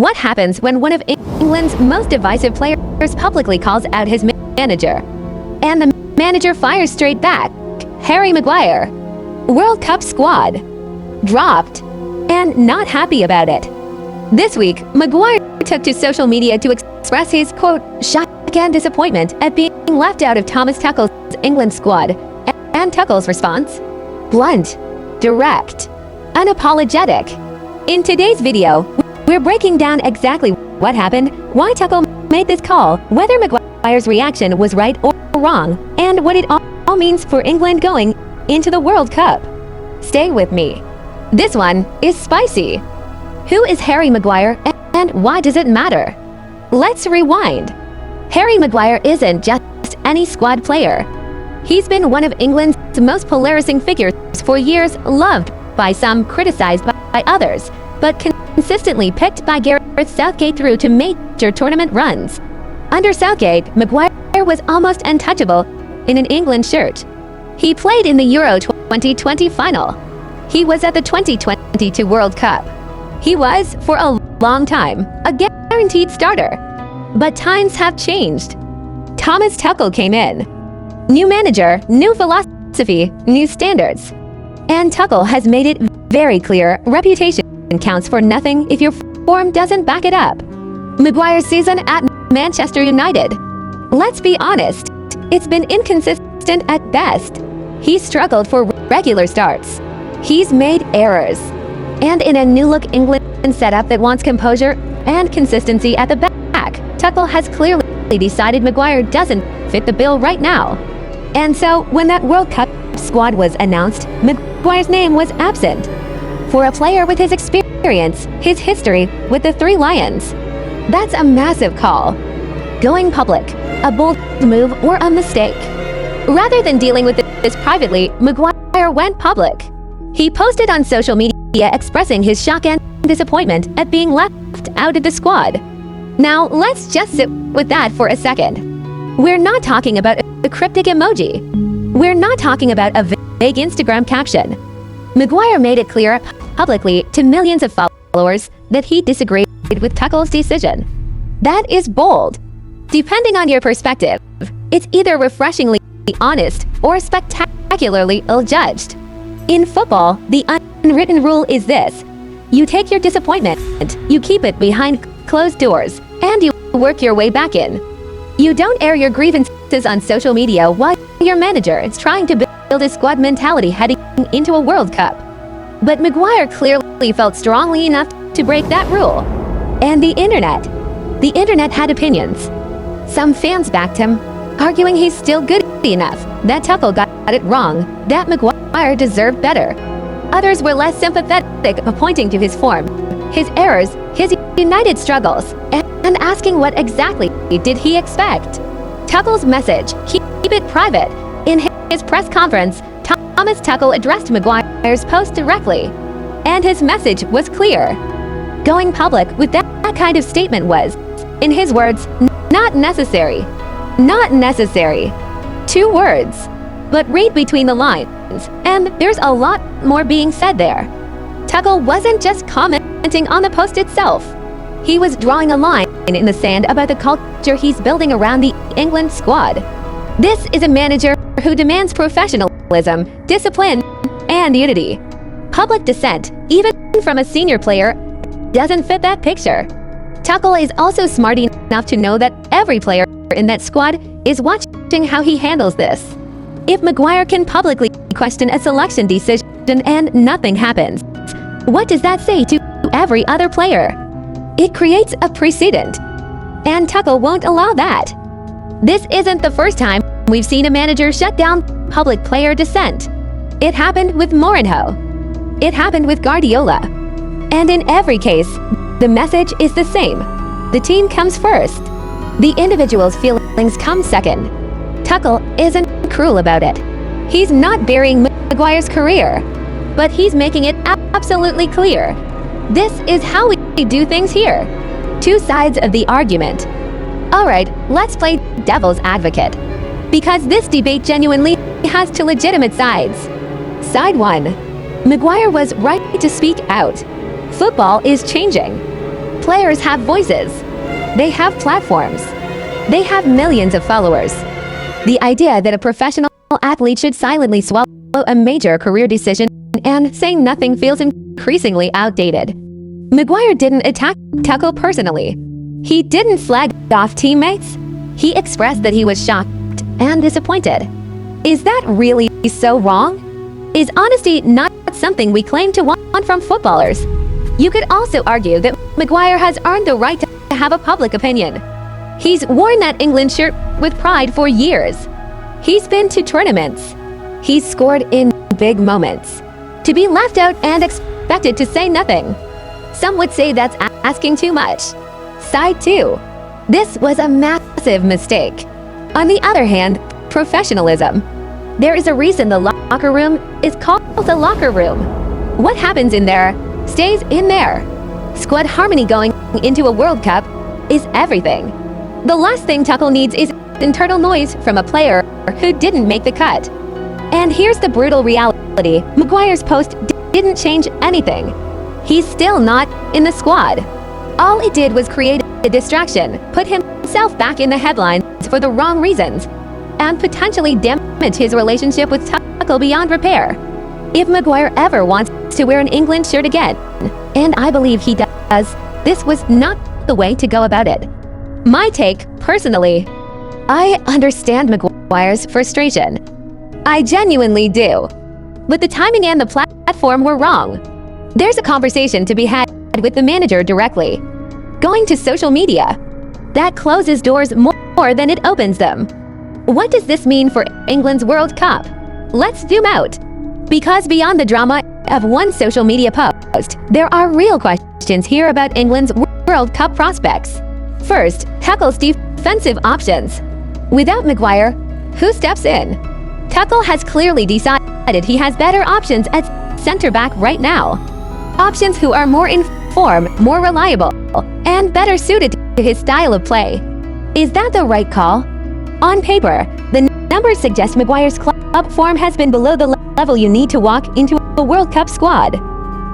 What happens when one of England's most divisive players publicly calls out his manager? And the manager fires straight back. Harry Maguire. World Cup squad. Dropped. And not happy about it. This week, Maguire took to social media to express his, quote, shock and disappointment at being left out of Thomas Tuchel's England squad. And Tuchel's response? Blunt, direct, unapologetic. In today's video, we're breaking down exactly what happened, why Tuchel made this call, whether Maguire's reaction was right or wrong, and what it all means for England going into the World Cup. Stay with me. This one is spicy. Who is Harry Maguire and why does it matter? Let's rewind. Harry Maguire isn't just any squad player. He's been one of England's most polarizing figures for years, loved by some, criticized by others, but consistently picked by Gareth Southgate through to major tournament runs. Under Southgate, Maguire was almost untouchable in an England shirt. He played in the Euro 2020 final. He was at the 2022 World Cup. He was, for a long time, a guaranteed starter. But times have changed. Thomas Tuchel came in. New manager, new philosophy, new standards. And Tuchel has made it very clear reputation counts for nothing if your form doesn't back it up. Maguire's season at Manchester United. Let's be honest, it's been inconsistent at best. He's struggled for regular starts. He's made errors. And in a new-look England setup that wants composure and consistency at the back, Tuchel has clearly decided Maguire doesn't fit the bill right now. And so, when that World Cup squad was announced, Maguire's name was absent. For a player with his experience, his history with the Three Lions, that's a massive call. Going public, a bold move or a mistake. Rather than dealing with this privately, Maguire went public. He posted on social media expressing his shock and disappointment at being left out of the squad. Now, let's just sit with that for a second. We're not talking about a cryptic emoji. We're not talking about a vague Instagram caption. Maguire made it clear publicly to millions of followers that he disagreed with Tuchel's decision. That is bold. Depending on your perspective, it's either refreshingly honest or spectacularly ill-judged. In football, the unwritten rule is this. You take your disappointment, you keep it behind closed doors, and you work your way back in. You don't air your grievances on social media while your manager is trying to build a squad mentality heading into a World Cup. But Maguire clearly felt strongly enough to break that rule. And the internet had opinions. Some fans backed him, arguing he's still good enough, that Tuchel got it wrong, that Maguire deserved better. Others were less sympathetic, pointing to his form, his errors, his United struggles, and asking what exactly did he expect. Tuchel's message, keep it private. In his press conference, Thomas Tuchel addressed Maguire's post directly, and his message was clear. Going public with that kind of statement was, in his words, not necessary. Not necessary. 2 words. But read between the lines, and there's a lot more being said there. Tuchel wasn't just commenting on the post itself. He was drawing a line in the sand about the culture he's building around the England squad. This is a manager who demands professionalism, discipline, and unity. Public dissent, even from a senior player, doesn't fit that picture. Tuchel is also smart enough to know that every player in that squad is watching how he handles this. If Maguire can publicly question a selection decision and nothing happens, what does that say to every other player? It creates a precedent, and Tuchel won't allow that. This isn't the first time we've seen a manager shut down public player dissent. It happened with Mourinho. It happened with Guardiola. And in every case, the message is the same. The team comes first. The individual's feelings come second. Tuchel isn't cruel about it. He's not burying Maguire's career, but he's making it absolutely clear. This is how we do things here. 2 sides of the argument. Alright, let's play devil's advocate. Because this debate genuinely has 2 legitimate sides. Side 1. Maguire was right to speak out. Football is changing. Players have voices. They have platforms. They have millions of followers. The idea that a professional athlete should silently swallow a major career decision and say nothing feels increasingly outdated. Maguire didn't attack Tuchel personally. He didn't flag off teammates. He expressed that he was shocked and disappointed. Is that really so wrong? Is honesty not something we claim to want from footballers? You could also argue that Maguire has earned the right to have a public opinion. He's worn that England shirt with pride for years. He's been to tournaments. He's scored in big moments. To be left out and expected to say nothing. Some would say that's asking too much. Side 2. This was a massive mistake. On the other hand, professionalism. There is a reason the locker room is called the locker room. What happens in there stays in there. Squad harmony going into a World Cup is everything. The last thing Tuchel needs is internal noise from a player who didn't make the cut. And here's the brutal reality. Maguire's post didn't change anything. He's still not in the squad. All it did was create a distraction, put himself back in the headlines for the wrong reasons, and potentially damage his relationship with Tuchel beyond repair. If Maguire ever wants to wear an England shirt again, and I believe he does, this was not the way to go about it. My take, personally, I understand Maguire's frustration. I genuinely do. But the timing and the platform were wrong. There's a conversation to be had with the manager directly. Going to social media, that closes doors more than it opens them. What does this mean for England's World Cup? Let's zoom out. Because beyond the drama of one social media post, there are real questions here about England's World Cup prospects. First, Tuchel's defensive options. Without Maguire, who steps in? Tuchel has clearly decided he has better options at center-back right now. Options who are more in form, more reliable, and better suited to his style of play. Is that the right call? On paper, the numbers suggest Maguire's club form has been below the level you need to walk into a World Cup squad.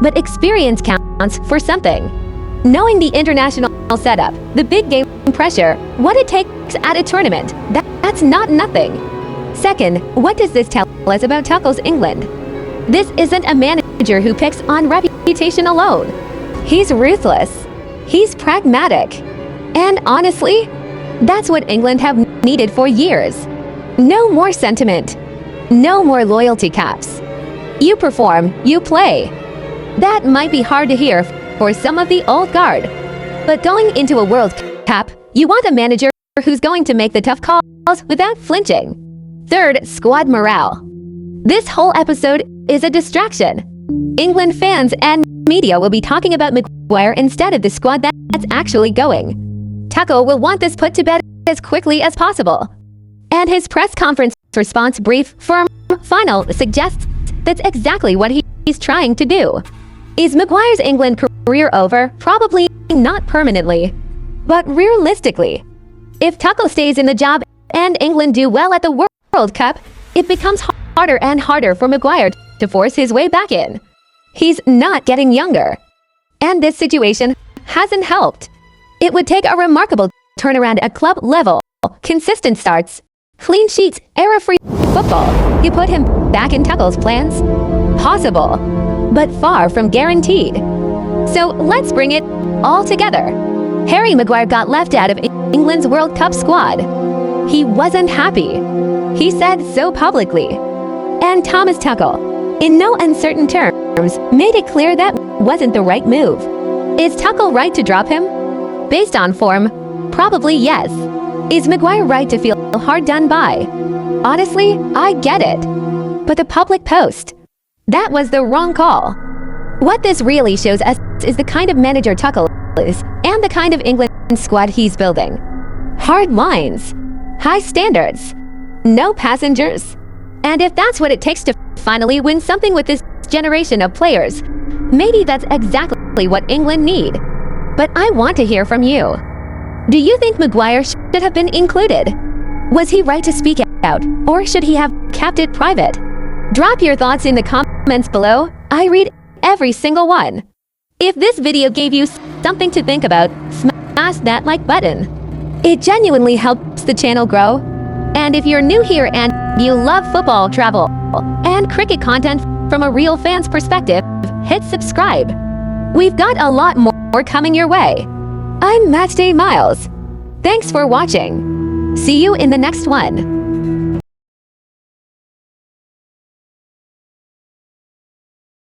But experience counts for something. Knowing the international setup, the big game pressure, what it takes at a tournament, that's not nothing. Second, what does this tell us about Tuchel's England? This isn't a manager who picks on reputation alone. He's ruthless. He's pragmatic. And honestly, that's what England have needed for years. No more sentiment. No more loyalty caps. You perform, you play. That might be hard to hear for some of the old guard. But going into a World Cup, you want a manager who's going to make the tough calls without flinching. Third, squad morale. This whole episode is a distraction. England fans and media will be talking about Maguire instead of the squad that's actually going. Tuchel will want this put to bed as quickly as possible. And his press conference response brief, firm, final, suggests that's exactly what he's trying to do. Is Maguire's England career over? Probably not permanently, but realistically. If Tuchel stays in the job and England do well at the World Cup, it becomes harder and harder for Maguire to force his way back in. He's not getting younger. And this situation hasn't helped. It would take a remarkable turnaround at club level, consistent starts, clean sheets, error-free football. You put him back in Tuchel's plans? Possible, but far from guaranteed. So let's bring it all together. Harry Maguire got left out of England's World Cup squad. He wasn't happy. He said so publicly. And Thomas Tuchel, in no uncertain terms, made it clear that wasn't the right move. Is Tuchel right to drop him? Based on form, probably yes. Is Maguire right to feel hard done by? Honestly, I get it. But the public post, that was the wrong call. What this really shows us is the kind of manager Tuchel is and the kind of England squad he's building. Hard lines, high standards, no passengers. And if that's what it takes to finally win something with this generation of players, maybe that's exactly what England need. But I want to hear from you. Do you think Maguire should have been included? Was he right to speak out, or should he have kept it private? Drop your thoughts in the comments below. I read every single one. If this video gave you something to think about, smash that like button. It genuinely helps the channel grow. And if you're new here and you love football, travel, and cricket content from a real fan's perspective, hit subscribe. We've got a lot more coming your way. I'm Matchday Miles. Thanks for watching. See you in the next one.